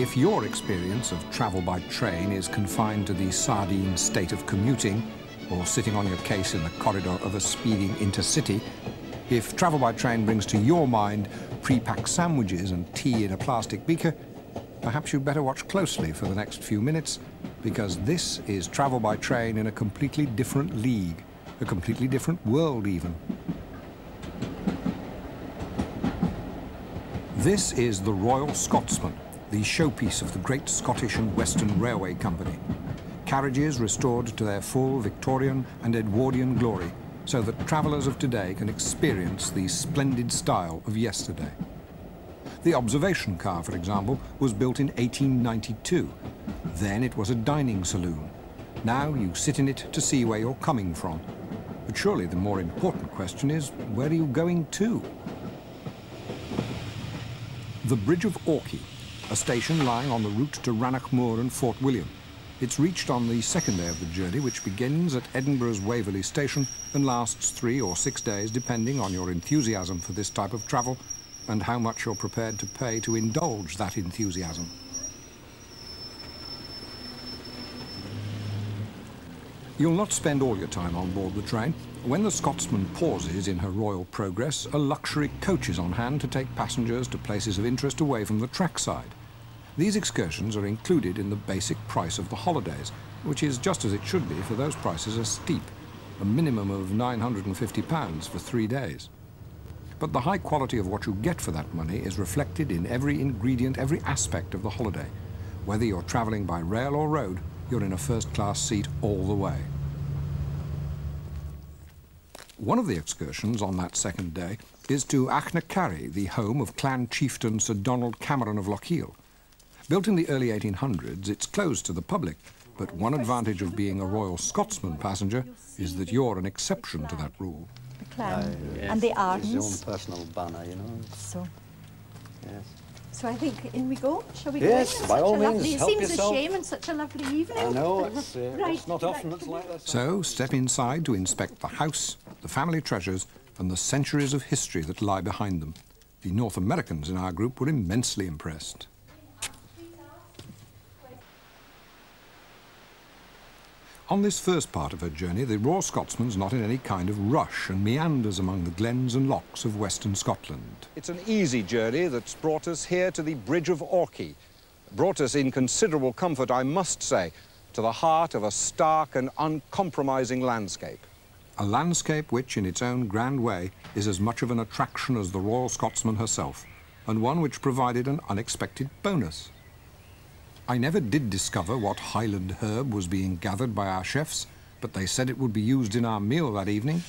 If your experience of travel by train is confined to the sardine state of commuting or sitting on your case in the corridor of a speeding intercity, if travel by train brings to your mind pre-packed sandwiches and tea in a plastic beaker, perhaps you'd better watch closely for the next few minutes, because this is travel by train in a completely different league, a completely different world even. This is the Royal Scotsman, the showpiece of the great Scottish and Western Railway Company. Carriages restored to their full Victorian and Edwardian glory, so that travellers of today can experience the splendid style of yesterday. The observation car, for example, was built in 1892. Then it was a dining saloon. Now you sit in it to see where you're coming from. But surely the more important question is, where are you going to? The Bridge of Orkney, a station lying on the route to Rannoch Moor and Fort William. It's reached on the second day of the journey, which begins at Edinburgh's Waverley Station and lasts 3 or 6 days, depending on your enthusiasm for this type of travel and how much you're prepared to pay to indulge that enthusiasm. You'll not spend all your time on board the train. When the Scotsman pauses in her royal progress, a luxury coach is on hand to take passengers to places of interest away from the trackside. These excursions are included in the basic price of the holidays, which is just as it should be, for those prices are steep, a minimum of £950 for 3 days. But the high quality of what you get for that money is reflected in every ingredient, every aspect of the holiday. Whether you're travelling by rail or road, you're in a first-class seat all the way. One of the excursions on that second day is to Achnacarry, the home of clan chieftain Sir Donald Cameron of Lochiel. Built in the early 1800s, it's closed to the public, but one advantage of being a Royal Scotsman passenger is that you're an exception to that rule. The clan and the Ardens. His own personal banner, you know. So. Yes. So I think in we go. Shall we yes, go in? by all means, lovely, help it seems yourself. a shame and such a lovely evening. I know, it's right, not often it's like that. So step inside to inspect the house, the family treasures, and the centuries of history that lie behind them. The North Americans in our group were immensely impressed. On this first part of her journey, the Royal Scotsman's not in any kind of rush and meanders among the glens and lochs of western Scotland. It's an easy journey that's brought us here to the Bridge of Orkney. Brought us in considerable comfort, I must say, to the heart of a stark and uncompromising landscape. A landscape which, in its own grand way, is as much of an attraction as the Royal Scotsman herself, and one which provided an unexpected bonus. I never did discover what Highland herb was being gathered by our chefs, but they said it would be used in our meal that evening.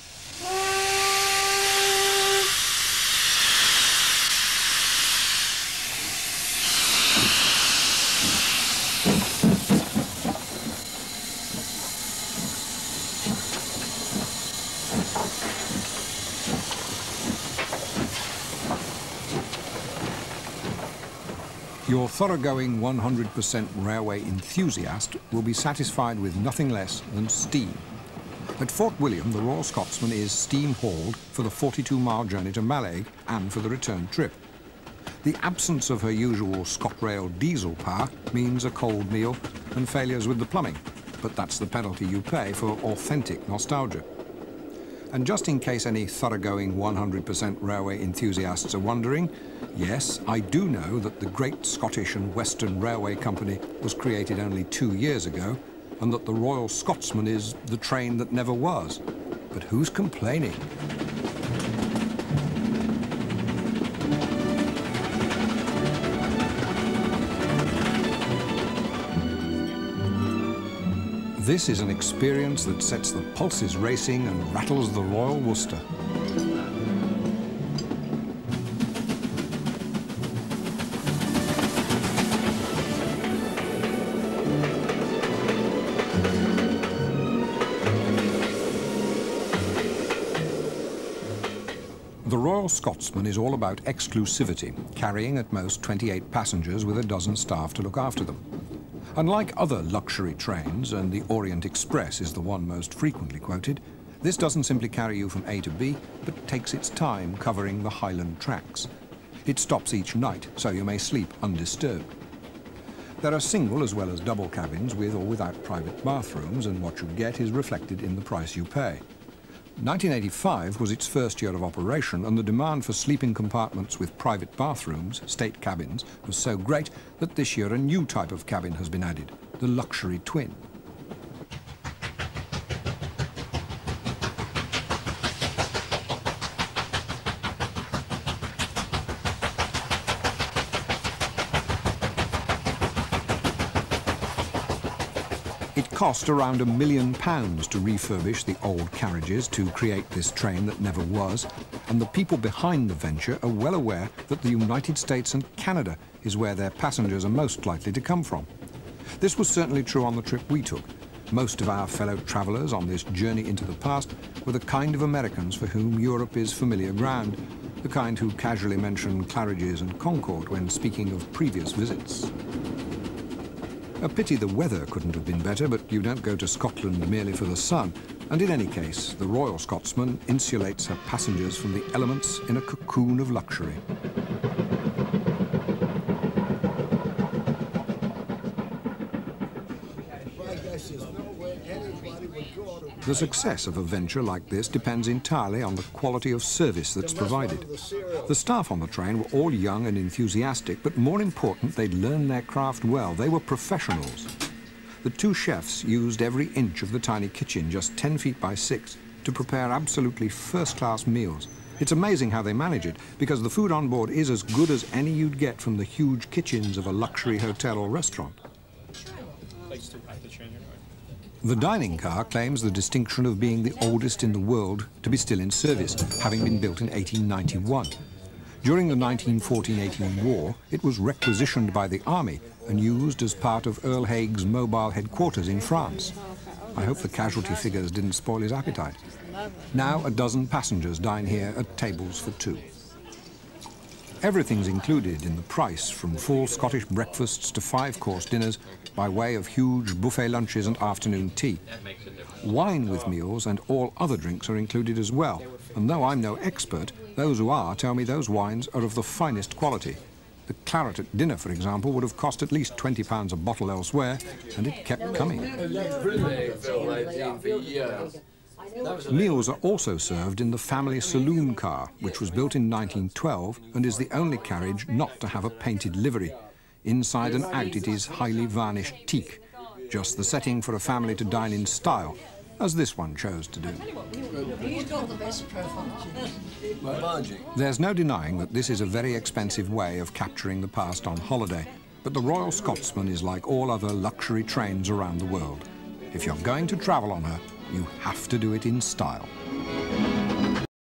Your thoroughgoing 100% railway enthusiast will be satisfied with nothing less than steam. At Fort William, the Royal Scotsman is steam-hauled for the 42-mile journey to Mallaig and for the return trip. The absence of her usual ScotRail diesel power means a cold meal and failures with the plumbing, but that's the penalty you pay for authentic nostalgia. And just in case any thoroughgoing 100% railway enthusiasts are wondering, yes, I do know that the great Scottish and Western Railway Company was created only 2 years ago, and that the Royal Scotsman is the train that never was. But who's complaining? This is an experience that sets the pulses racing and rattles the Royal Worcester. The Royal Scotsman is all about exclusivity, carrying at most 28 passengers with a dozen staff to look after them. Unlike other luxury trains, and the Orient Express is the one most frequently quoted, this doesn't simply carry you from A to B, but takes its time covering the Highland tracks. It stops each night, so you may sleep undisturbed. There are single as well as double cabins with or without private bathrooms, and what you get is reflected in the price you pay. 1985 was its first year of operation, and the demand for sleeping compartments with private bathrooms, state cabins, was so great that this year a new type of cabin has been added, the luxury twin. It cost around £1 million to refurbish the old carriages to create this train that never was, and the people behind the venture are well aware that the United States and Canada is where their passengers are most likely to come from. This was certainly true on the trip we took. Most of our fellow travellers on this journey into the past were the kind of Americans for whom Europe is familiar ground, the kind who casually mention Claridge's and Concorde when speaking of previous visits. A pity the weather couldn't have been better, but you don't go to Scotland merely for the sun. And in any case, the Royal Scotsman insulates her passengers from the elements in a cocoon of luxury. The success of a venture like this depends entirely on the quality of service that's provided. The staff on the train were all young and enthusiastic, but more important, they'd learned their craft well. They were professionals. The two chefs used every inch of the tiny kitchen, just 10 feet by 6, to prepare absolutely first-class meals. It's amazing how they manage it, because the food on board is as good as any you'd get from the huge kitchens of a luxury hotel or restaurant. The dining car claims the distinction of being the oldest in the world to be still in service, having been built in 1891. During the 1914-18 war, it was requisitioned by the army and used as part of Earl Haig's mobile headquarters in France. I hope the casualty figures didn't spoil his appetite. Now a dozen passengers dine here at tables for 2. Everything's included in the price, from full Scottish breakfasts to 5-course dinners, by way of huge buffet lunches and afternoon tea. Wine with meals and all other drinks are included as well, and though I'm no expert, those who are tell me those wines are of the finest quality. The claret at dinner, for example, would have cost at least £20 a bottle elsewhere, and it kept coming. Meals are also served in the family saloon car, which was built in 1912 and is the only carriage not to have a painted livery. Inside and out it is highly varnished teak, just the setting for a family to dine in style, as this one chose to do. There's no denying that this is a very expensive way of capturing the past on holiday, but the Royal Scotsman is like all other luxury trains around the world. If you're going to travel on her, you have to do it in style.